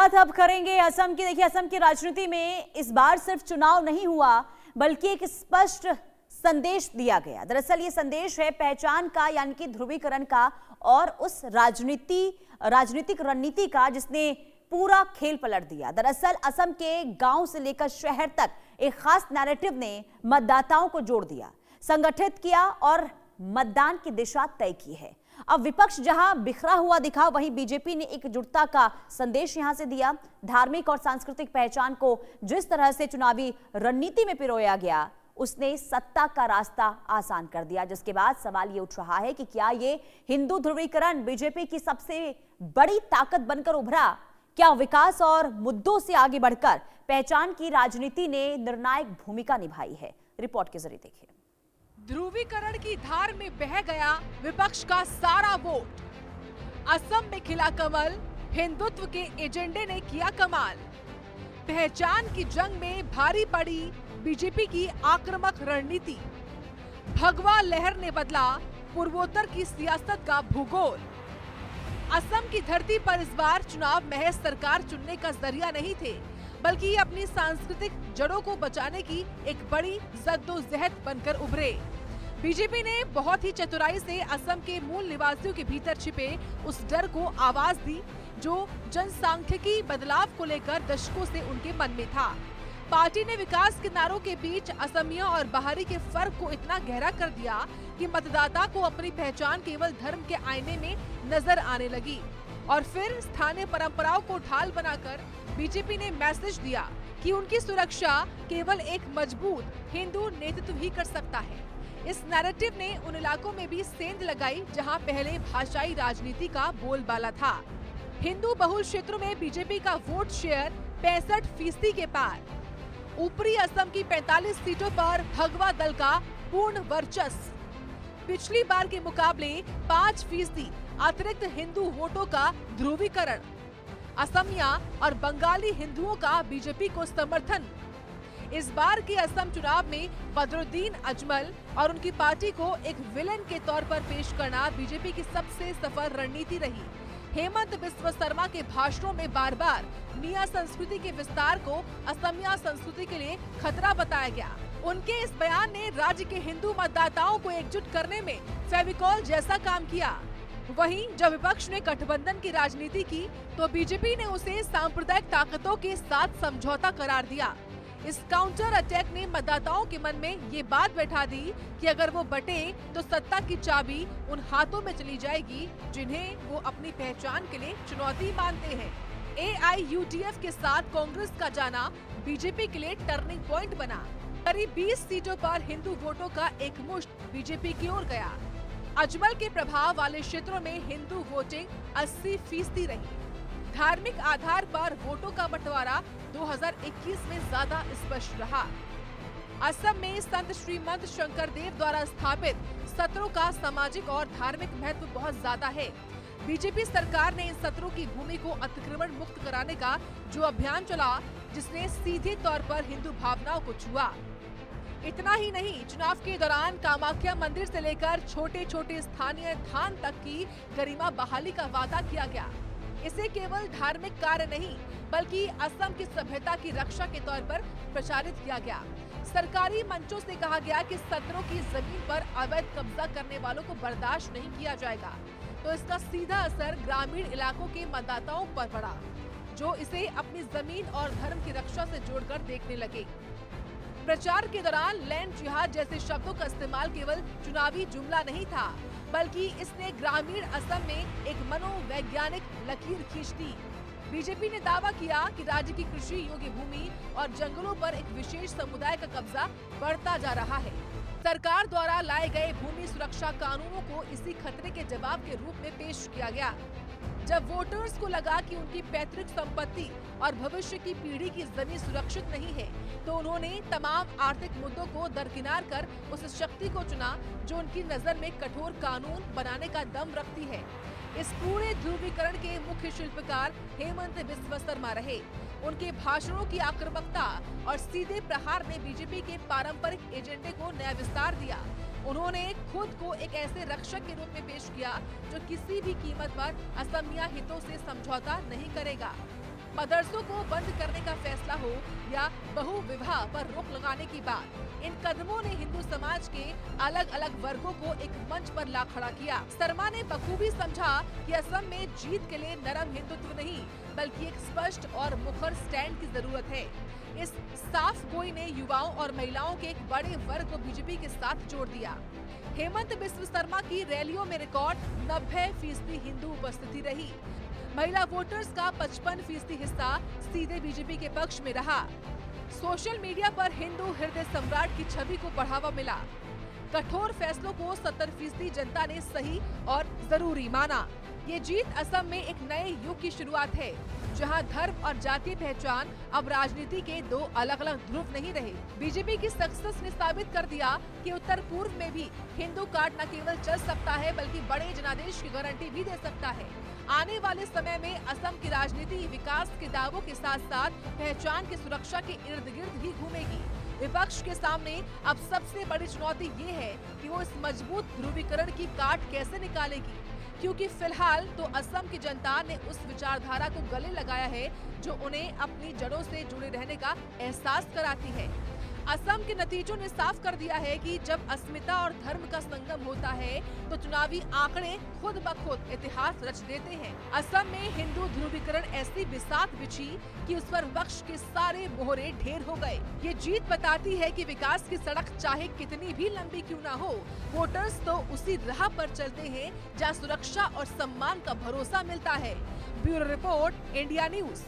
बात अब करेंगे असम की। देखिए, असम की राजनीति में इस बार सिर्फ चुनाव नहीं हुआ बल्कि एक स्पष्ट संदेश दिया गया। दरअसल ये संदेश है पहचान का, यानी कि ध्रुवीकरण का, और उस राजनीतिक रणनीति का जिसने पूरा खेल पलट दिया। दरअसल असम के गांव से लेकर शहर तक एक खास नैरेटिव ने मतदाताओं को जोड़ दिया, संगठित किया और मतदान की दिशा तय की है। अब विपक्ष जहां बिखरा हुआ दिखा, वहीं बीजेपी ने एकजुटता का संदेश यहां से दिया। धार्मिक और सांस्कृतिक पहचान को जिस तरह से चुनावी रणनीति में पिरोया गया, उसने सत्ता का रास्ता आसान कर दिया। जिसके बाद सवाल ये उठ रहा है कि क्या ये हिंदू ध्रुवीकरण बीजेपी की सबसे बड़ी ताकत बनकर उभरा? क्या विकास और मुद्दों से आगे बढ़कर पहचान की राजनीति ने निर्णायक भूमिका निभाई है? रिपोर्ट के जरिए देखिए। ध्रुवीकरण की धार में बह गया विपक्ष का सारा वोट। असम में खिला कमल, हिंदुत्व के एजेंडे ने किया कमाल। पहचान की जंग में भारी पड़ी बीजेपी की आक्रामक रणनीति। भगवा लहर ने बदला पूर्वोत्तर की सियासत का भूगोल। असम की धरती पर इस बार चुनाव महज सरकार चुनने का जरिया नहीं थे, बल्कि अपनी सांस्कृतिक जड़ों को बचाने की एक बड़ी जद्दोजहद बनकर उभरे। बीजेपी ने बहुत ही चतुराई से असम के मूल निवासियों के भीतर छिपे उस डर को आवाज दी जो जनसांख्यिकी बदलाव को लेकर दशकों से उनके मन में था। पार्टी ने विकास के नारों के बीच असमिया और बाहरी के फर्क को इतना गहरा कर दिया कि मतदाता को अपनी पहचान केवल धर्म के आईने में नजर आने लगी। और फिर स्थानीय परंपराओं को ढाल बनाकर बीजेपी ने मैसेज दिया कि उनकी सुरक्षा केवल एक मजबूत हिंदू नेतृत्व ही कर सकता है। इस नैरेटिव ने उन इलाकों में भी सेंध लगाई जहां पहले भाषाई राजनीति का बोलबाला था। हिंदू बहुल क्षेत्रों में बीजेपी का वोट शेयर 65% के पार। ऊपरी असम की 45 सीटों पर भगवा दल का पूर्ण वर्चस्व। पिछली बार के मुकाबले 5% अतिरिक्त हिंदू वोटों का ध्रुवीकरण। असमिया और बंगाली हिंदुओं का बीजेपी को समर्थन। इस बार के असम चुनाव में बदरुद्दीन अजमल और उनकी पार्टी को एक विलेन के तौर पर पेश करना बीजेपी की सबसे सफल रणनीति रही। हेमंत बिस्वा शर्मा के भाषणों में बार बार मिया संस्कृति के विस्तार को असमिया संस्कृति के लिए खतरा बताया गया। उनके इस बयान ने राज्य के हिंदू मतदाताओं को एकजुट करने में फेविकॉल जैसा काम किया। वहीं जब विपक्ष ने गठबंधन की राजनीति की तो बीजेपी ने उसे सांप्रदायिक ताकतों के साथ समझौता करार दिया। इस काउंटर अटैक ने मतदाताओं के मन में ये बात बैठा दी कि अगर वो बटे तो सत्ता की चाबी उन हाथों में चली जाएगी जिन्हें वो अपनी पहचान के लिए चुनौती मानते हैं। AIUDF के साथ कांग्रेस का जाना बीजेपी के लिए टर्निंग पॉइंट बना। करीब 20 सीटों पर हिंदू वोटों का एक मुश्त बीजेपी की ओर गया। अजमल के प्रभाव वाले क्षेत्रों में हिंदू वोटिंग 80% रही। धार्मिक आधार पर वोटों का बंटवारा 2021 में ज्यादा स्पष्ट रहा। असम में संत श्रीमंत शंकरदेव द्वारा स्थापित सत्रों का सामाजिक और धार्मिक महत्व बहुत ज्यादा है। बीजेपी सरकार ने इन सत्रों की भूमि को अतिक्रमण मुक्त कराने का जो अभियान चला, जिसने सीधे तौर पर हिंदू भावनाओं को छुआ। इतना ही नहीं, चुनाव के दौरान कामाख्या मंदिर से लेकर छोटे छोटे स्थानीय धाम तक की गरिमा बहाली का वादा किया गया। इसे केवल धार्मिक कार्य नहीं बल्कि असम की सभ्यता की रक्षा के तौर पर प्रचारित किया गया। सरकारी मंचों से कहा गया कि सत्रों की जमीन पर अवैध कब्जा करने वालों को बर्दाश्त नहीं किया जाएगा। तो इसका सीधा असर ग्रामीण इलाकों के मतदाताओं पर पड़ा, जो इसे अपनी जमीन और धर्म की रक्षा से जोड़कर देखने लगे। प्रचार के दौरान लैंड जिहाद जैसे शब्दों का इस्तेमाल केवल चुनावी जुमला नहीं था, बल्कि इसने ग्रामीण असम में एक मनोवैज्ञानिक लकीर खींच दी। बीजेपी ने दावा किया कि राज्य की कृषि योग्य भूमि और जंगलों पर एक विशेष समुदाय का कब्जा बढ़ता जा रहा है। सरकार द्वारा लाए गए भूमि सुरक्षा कानूनों को इसी खतरे के जवाब के रूप में पेश किया गया। जब वोटर्स को लगा कि उनकी पैतृक संपत्ति और भविष्य की पीढ़ी की जमीन सुरक्षित नहीं है, तो उन्होंने तमाम आर्थिक मुद्दों को दरकिनार कर उस शक्ति को चुना जो उनकी नजर में कठोर कानून बनाने का दम रखती है। इस पूरे ध्रुवीकरण के मुख्य शिल्पकार हेमंत बिस्वा शर्मा रहे। उनके भाषणों की आक्रामकता और सीधे प्रहार ने बीजेपी के पारंपरिक एजेंडे को नया विस्तार दिया। उन्होंने खुद को एक ऐसे रक्षक के रूप में पेश किया जो किसी भी कीमत पर असमिया हितों से समझौता नहीं करेगा। मदरसों को बंद करने का फैसला हो या बहु विवाह पर रोक लगाने की बात, इन कदमों ने हिंदू समाज के अलग अलग वर्गों को एक मंच पर ला खड़ा किया। शर्मा ने बखूबी समझा कि असम में जीत के लिए नरम हिंदुत्व नहीं बल्कि एक स्पष्ट और मुखर स्टैंड की जरूरत है। इस साफ गोई ने युवाओं और महिलाओं के एक बड़े वर्ग को बीजेपी के साथ जोड़ दिया। हेमंत बिस्व शर्मा की रैलियों में रिकॉर्ड 90% हिंदू उपस्थिति रही। महिला वोटर्स का 55% हिस्सा सीधे बीजेपी के पक्ष में रहा। सोशल मीडिया पर हिंदू हृदय सम्राट की छवि को बढ़ावा मिला। कठोर फैसलों को 70% जनता ने सही और जरूरी माना। ये जीत असम में एक नए युग की शुरुआत है, जहां धर्म और जातीय पहचान अब राजनीति के दो अलग अलग ध्रुव नहीं रहे। बीजेपी की सक्सेस ने साबित कर दिया कि उत्तर पूर्व में भी हिंदू कार्ड न केवल चल सकता है बल्कि बड़े जनादेश की गारंटी भी दे सकता है। आने वाले समय में असम की राजनीति विकास के दावों के साथ साथ पहचान की सुरक्षा के इर्द गिर्द ही घूमेगी। विपक्ष के सामने अब सबसे बड़ी चुनौती ये है कि वो इस मजबूत ध्रुवीकरण की काट कैसे निकालेगी, क्योंकि फिलहाल तो असम की जनता ने उस विचारधारा को गले लगाया है जो उन्हें अपनी जड़ों से जुड़े रहने का एहसास कराती है। असम के नतीजों ने साफ कर दिया है कि जब अस्मिता और धर्म का संगम होता है तो चुनावी आंकड़े खुद ब खुद इतिहास रच देते हैं। असम में हिंदू ध्रुवीकरण ऐसी बिसात बिछी कि उस पर विपक्ष के सारे मोहरे ढेर हो गए। ये जीत बताती है कि विकास की सड़क चाहे कितनी भी लंबी क्यों ना हो, वोटर्स तो उसी राह पर चलते हैं जहाँ सुरक्षा और सम्मान का भरोसा मिलता है। Bureau report, India news.